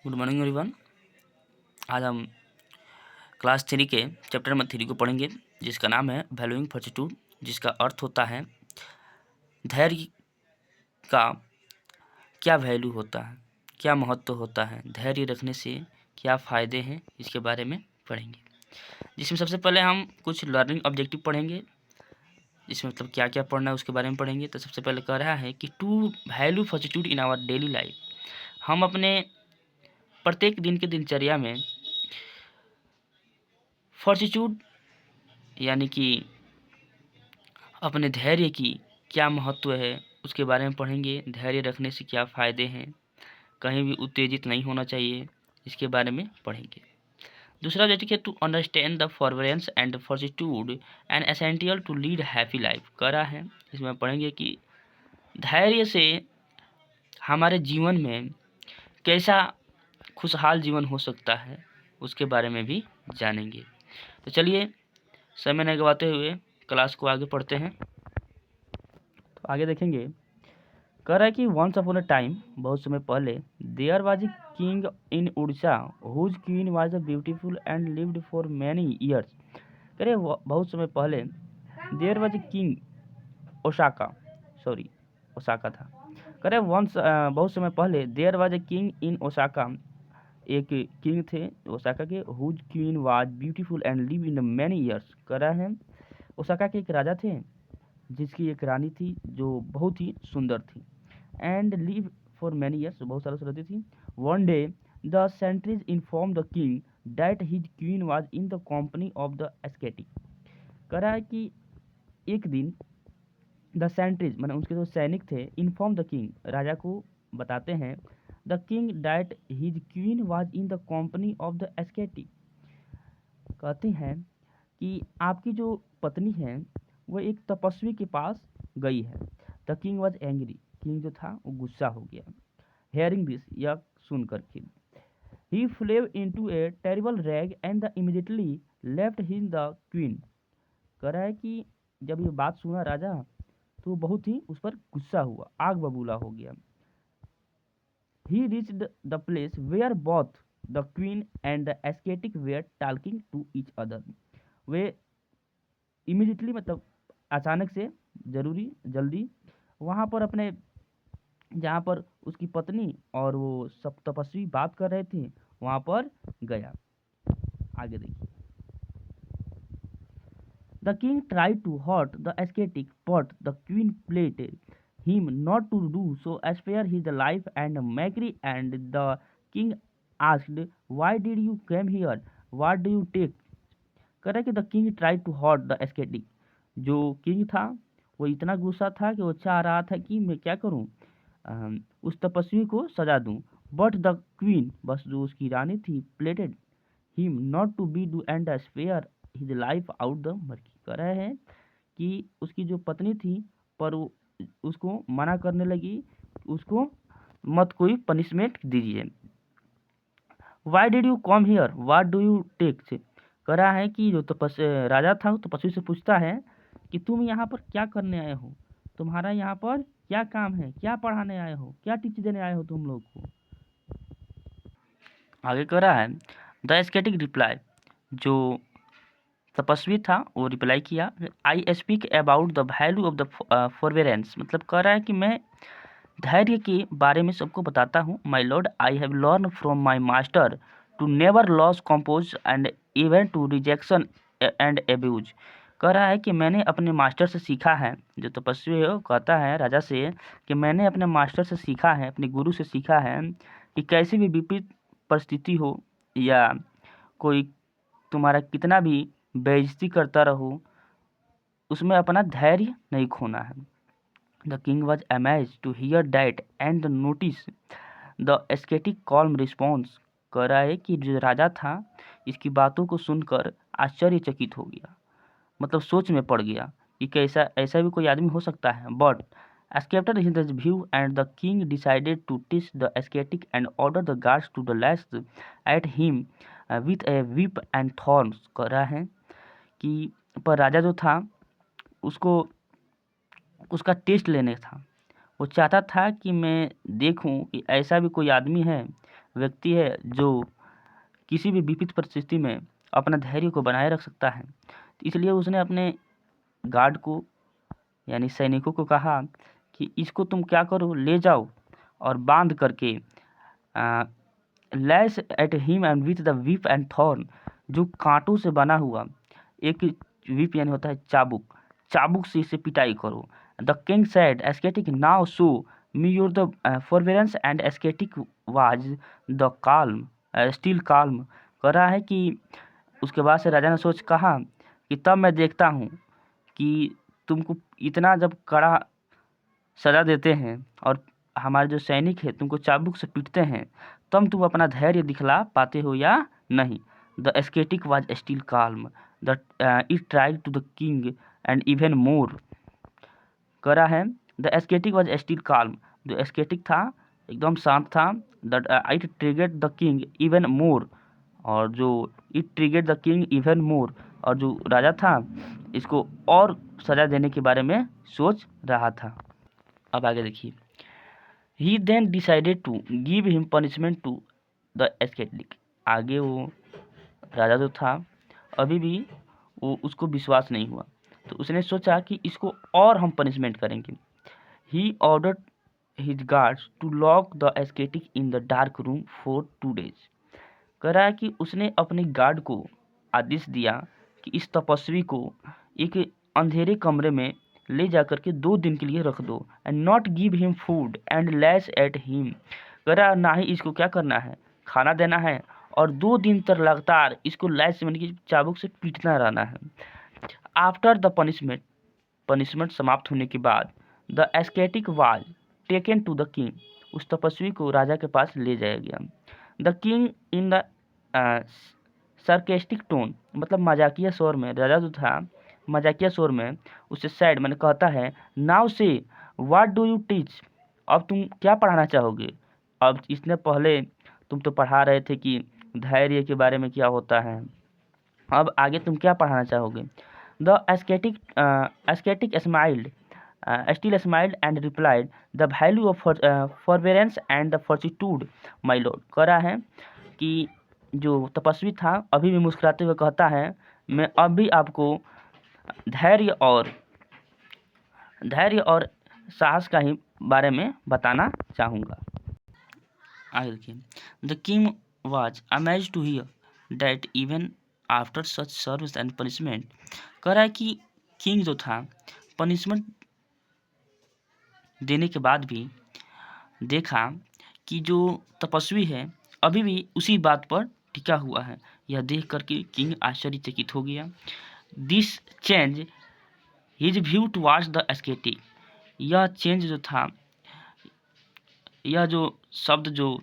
Good morning everyone. आज हम class 3 के चैप्टर नंबर 3 को पढ़ेंगे, जिसका नाम है वैल्यूइंग फॉर्टिट्यूड, जिसका अर्थ होता है धैर्य का क्या वैल्यू होता है, क्या महत्व होता है, धैर्य रखने से क्या फ़ायदे हैं, इसके बारे में पढ़ेंगे। जिसमें सबसे पहले हम कुछ लर्निंग ऑब्जेक्टिव पढ़ेंगे, जिसमें मतलब क्या क्या पढ़ना है उसके बारे में पढ़ेंगे। तो सबसे पहले कह रहा है कि to value fortitude in our daily life. हम अपने प्रत्येक दिन के दिनचर्या में फॉर्टिट्यूड यानी कि अपने धैर्य की क्या महत्व है उसके बारे में पढ़ेंगे। धैर्य रखने से क्या फ़ायदे हैं, कहीं भी उत्तेजित नहीं होना चाहिए, इसके बारे में पढ़ेंगे। दूसरा ऑब्जेक्टिव है to understand the forbearance and fortitude and essential to lead happy life. करा है इसमें पढ़ेंगे कि धैर्य से हमारे जीवन में कैसा खुशहाल जीवन हो सकता है, उसके बारे में भी जानेंगे। तो चलिए समय नहीं गवाते हुए क्लास को आगे पढ़ते हैं। तो आगे देखेंगे, कह रहा है कि वंस अपॉन अ टाइम, बहुत समय पहले, there was a king in Orissa whose queen was a beautiful and lived for many years. कह रहे बहुत समय पहले there was a king, Osaka Osaka था। कह रहे वंस बहुत समय पहले there was a king in Osaka, एक किंग थे ओसाका के, whose queen was beautiful and live in many years. कह रहा है ओसाका के एक राजा थे जिसकी एक रानी थी जो बहुत ही सुंदर थी, and live for many years, बहुत सालों से रहती थी। One day the sentries inform the king that his queen was in the company of the ascetic. कह रहा है कि एक दिन द सेंट्रीज मैंने उसके जो सैनिक थे, इन्फॉर्म द किंग, राजा को बताते हैं, the king that his queen was in the company of the ascetic. कहते हैं कि आपकी जो पत्नी है वो एक तपस्वी के पास गई है। The king was angry, king जो था वो गुस्सा हो गया। हेयरिंग दिस, यह सुन करके, he flew into a terrible rage and the immediately left him the queen. कह रहा है कि जब ये बात सुना राजा तो बहुत ही उस पर गुस्सा हुआ, आग बबूला हो गया। He reached the place where both the queen and the ascetic were talking to each other. They immediately मतलब अचानक से, जल्दी वहाँ पर अपने, जहाँ पर उसकी पत्नी और वो सब तपस्वी बात कर रहे थे वहाँ पर गया। आगे देखिए, the king try to hurt the ascetic but the queen pleaded him not to do so as spare his life and मैक्री and the king asked why did you came here, what do you take. कह रहा है कि the king try to hurt the ascetic, जो king था वो इतना गुस्सा था कि वो चाह रहा था कि मैं क्या करूं, उस तपस्वी को सजा दूं। बट द क्वीन, बस जो उसकी रानी थी, pleaded him not to be do and spare his life out the mercy. कह रहे हैं कि उसकी जो पत्नी थी पर वो उसको मना करने लगी, उसको मत कोई पनिशमेंट दीजिए। Why did you come here, what do you take. कह रहा है कि जो राजा था वो तपस्वी से पूछता है कि तुम यहाँ पर क्या करने आए हो, तुम्हारा यहाँ पर क्या काम है, क्या पढ़ाने आए हो, क्या टिप्स देने आए हो तुम लोग को। आगे कह रहा है द एस्केटिक रिप्लाई, जो तपस्वी था वो रिप्लाई किया, I speak about the value of the forbearance. मतलब कह रहा है कि मैं धैर्य के बारे में सबको बताता हूँ। My lord, I have learn from my master to never loss compose and even to rejection and abuse. कह रहा है कि मैंने अपने मास्टर से सीखा है, जो तपस्वी है वो कहता है राजा से कि मैंने अपने मास्टर से सीखा है, अपने गुरु से सीखा है कि कैसी भी विपरीत परिस्थिति हो या कोई तुम्हारा कितना भी बेइज्जती करता रहो, उसमें अपना धैर्य नहीं खोना है। The king was amazed to hear that and notice the ascetic calm response। कह रहा है कि जो राजा था इसकी बातों को सुनकर आश्चर्यचकित हो गया, मतलब सोच में पड़ गया कि कैसा ऐसा भी कोई आदमी हो सकता है। But escaped his view and the king decided to teach the ascetic and ordered the guards to the lash at him with a whip and thorns। कह रहा है कि पर राजा जो था उसको उसका टेस्ट लेने था, वो चाहता था कि मैं देखूं कि ऐसा भी कोई आदमी है व्यक्ति है जो किसी भी विपरीत परिस्थिति में अपना धैर्य को बनाए रख सकता है। इसलिए उसने अपने गार्ड को यानी सैनिकों को कहा कि इसको तुम क्या करो, ले जाओ और बांध करके lash at him and with the whip and thorn, जो कांटों से बना हुआ एक विप यानी होता है चाबुक, चाबुक से इसे पिटाई करो। The king said ascetic now show me your the forbearance and ascetic was the calm still calm. कह रहा है कि उसके बाद से राजा ने सोच कहा कि तब मैं देखता हूँ कि तुमको इतना जब कड़ा सजा देते हैं और हमारे जो सैनिक है तुमको चाबुक से पीटते हैं, तब तुम अपना धैर्य दिखला पाते हो या नहीं। The ascetic was still calm the it tried to the king and even more. कह रहा है the ascetic was still calm, जो एस्केटिक था एकदम शांत था। The it triggered the king even more, और जो it triggered the king even more, और जो राजा था इसको और सजा देने के बारे में सोच रहा था। अब आगे देखिए, he then decided to give him punishment to the ascetic. आगे वो राजा जो था अभी भी वो उसको विश्वास नहीं हुआ, तो उसने सोचा कि इसको और हम पनिशमेंट करेंगे। He ordered his guards to lock the ascetic in the dark room for 2 days। कह रहा है कि उसने अपने गार्ड को आदेश दिया कि इस तपस्वी को एक अंधेरे कमरे में ले जाकर के 2 दिन के लिए रख दो, and not give him food and lash at him. कह रहा ना ही इसको क्या करना है, खाना देना है, और 2 दिन तक लगातार इसको लैश यानी कि चाबुक से पीटना रहना है। आफ्टर द पनिशमेंट, पनिशमेंट समाप्त होने के बाद, the ascetic was taken to the king, उस तपस्वी को राजा के पास ले जाया गया। The king in the sarcastic tone, मतलब मजाकिया स्वर में, राजा जो था मजाकिया स्वर में उससे सैड मैंने कहता है, नाउ से व्हाट डू यू टीच, अब तुम क्या पढ़ाना चाहोगे। अब इसने पहले तुम तो पढ़ा रहे थे कि धैर्य के बारे में क्या होता है, अब आगे तुम क्या पढ़ाना चाहोगे। The ascetic smiled still smiled and replied the value of forbearance and the fortitude my lord. कह रहा है कि जो तपस्वी था अभी भी मुस्कुराते हुए कहता है, मैं अब भी आपको धैर्य और साहस का ही बारे में बताना चाहूँगा। आगे देखिए, the king was amazed to hear that even after such service and punishment. कह रहा है कि किंग जो था पनिशमेंट देने के बाद भी देखा कि जो तपस्वी है अभी भी उसी बात पर टिका हुआ है। यह देख करके किंग आश्चर्यचकित हो गया। This change his view towards the ascetic, यह चेंज जो था, यह जो शब्द जो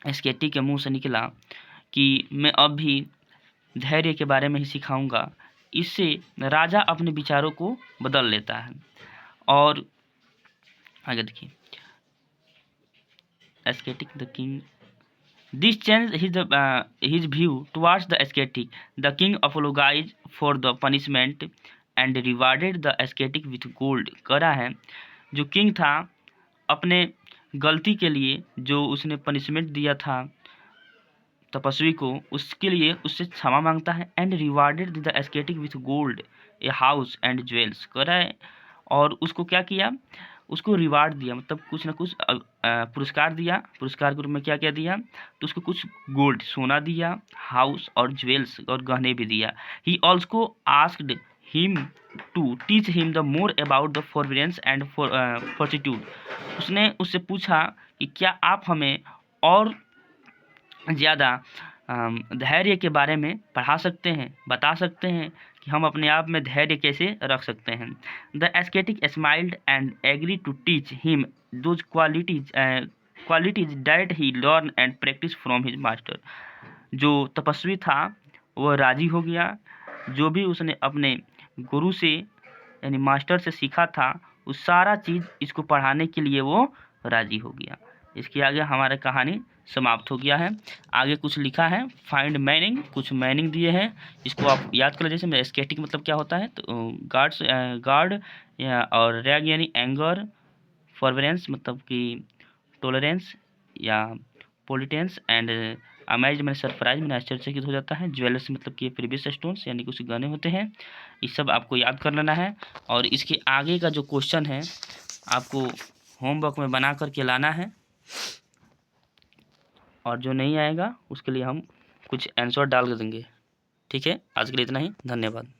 एस्केटिक के मुंह से निकला कि मैं अब भी धैर्य के बारे में ही सिखाऊंगा, इससे राजा अपने विचारों को बदल लेता है। और आगे देखिए, ascetic the king this change his view towards the ascetic. The king apologized for the punishment and rewarded the ascetic with gold। कह रहा है जो किंग था अपने गलती के लिए जो उसने पनिशमेंट दिया था तपस्वी को, उसके लिए उससे क्षमा मांगता है। And rewarded the ascetic with gold a house and jewels. कह रहा है और उसको क्या किया, उसको रिवार्ड दिया, मतलब कुछ ना कुछ पुरस्कार दिया। पुरस्कार के रूप में क्या क्या दिया, तो उसको कुछ गोल्ड सोना दिया, हाउस और ज्वेल्स और गहने भी दिया। He also asked him to teach him the more about the forbearance and fortitude. उसने उससे पूछा कि क्या आप हमें और ज़्यादा धैर्य के बारे में पढ़ा सकते हैं, बता सकते हैं कि हम अपने आप में धैर्य कैसे रख सकते हैं। The ascetic smiled and agree to teach him those qualities that he learn and practice from his master. जो तपस्वी था वह राजी हो गया, जो भी उसने अपने गुरु से यानी मास्टर से सीखा था वो सारा चीज़ इसको पढ़ाने के लिए वो राजी हो गया। इसके आगे हमारा कहानी समाप्त हो गया है। आगे कुछ लिखा है फाइंड मीनिंग, कुछ मीनिंग दिए हैं, इसको आप याद कर लीजिए। जैसे एस्केटिक मतलब क्या होता है, तो गार्ड और रैग यानी एंगर, फॉरबेरेंस मतलब कि टॉलरेंस या पोलिटेंस एंड अमेज मैंने सरप्राइज मैंने आश्चर्यचकित हो जाता है। ज्वेलर्स मतलब कि प्रीवियस स्टोन्स यानी कि उसके गहने होते हैं। ये सब आपको याद कर लेना है और इसके आगे का जो क्वेश्चन है आपको होमवर्क में बना करके लाना है और जो नहीं आएगा उसके लिए हम कुछ आंसर डाल देंगे। ठीक है, आज के लिए इतना ही, धन्यवाद।